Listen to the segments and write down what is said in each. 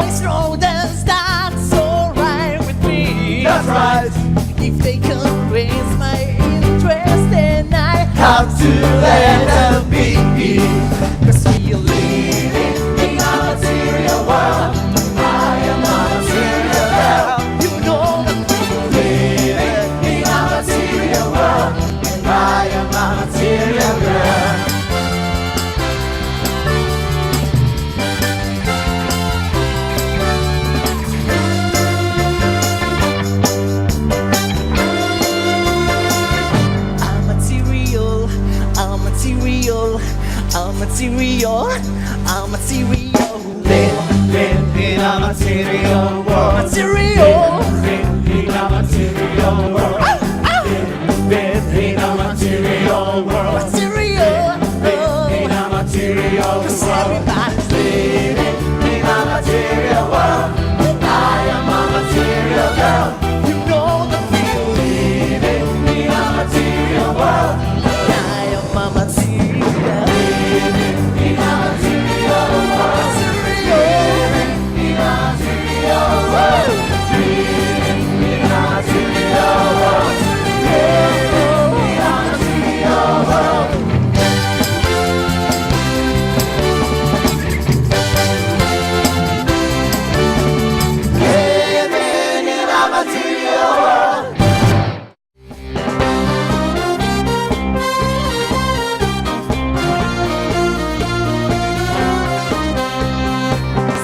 boys know that's alright with me. That's right. If they can raise my interest, then I Have to let them be. 'cause we live in a material world. I am a material girl. You know that we Living in a material world. I am a material girl. I'm material, I'm material, I'm material, I'm material. Live in a material world. Material. Live in a material world. Live in a material world. Material. In a material 'Cause world. everybody's Living in a material world. I am a material girl. you know the feel. Living in a material world. I am a material. Living in a material world. Material. In a material world. Living in a material world. Living in a material world. Living in a material world.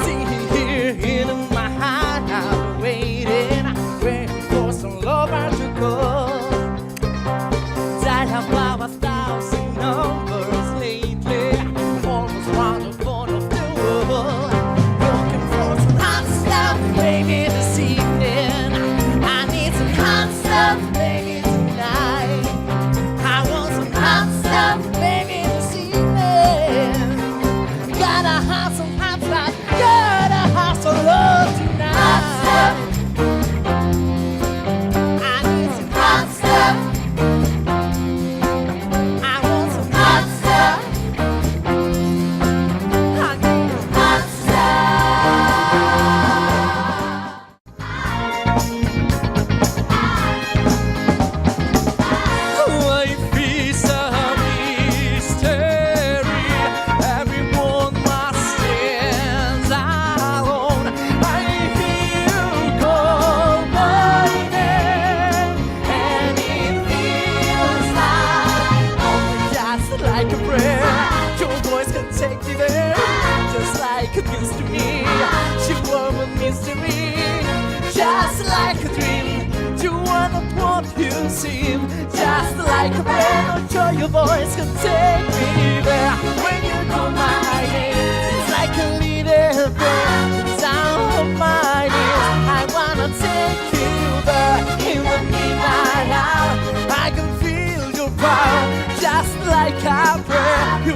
Sitting here in my heart, I'm waiting for some lover to come. I have about 1,000 numbers lately, almost round the corner of the world. Looking for some hot stuff, baby, this evening. I need some hot stuff, baby, tonight. I want some hot stuff, baby, this evening. Gotta have some hot stuff, gotta have some love tonight. Hot stuff. I need some hot stuff. I want some hot stuff. I need Hot stuff. life is a mystery. Everyone must stand alone. I hear you call my name, and it feels just like a prayer. Your voice can take me there, just like it used to me. You were a mystery, just like a dream. You are not what you seem, just like a prayer. Not sure your voice can take me there. When you call my name, it's like a little bit. The sound of my ears, I wanna take you there. In the midnight hour, I can feel your power, just like a prayer. You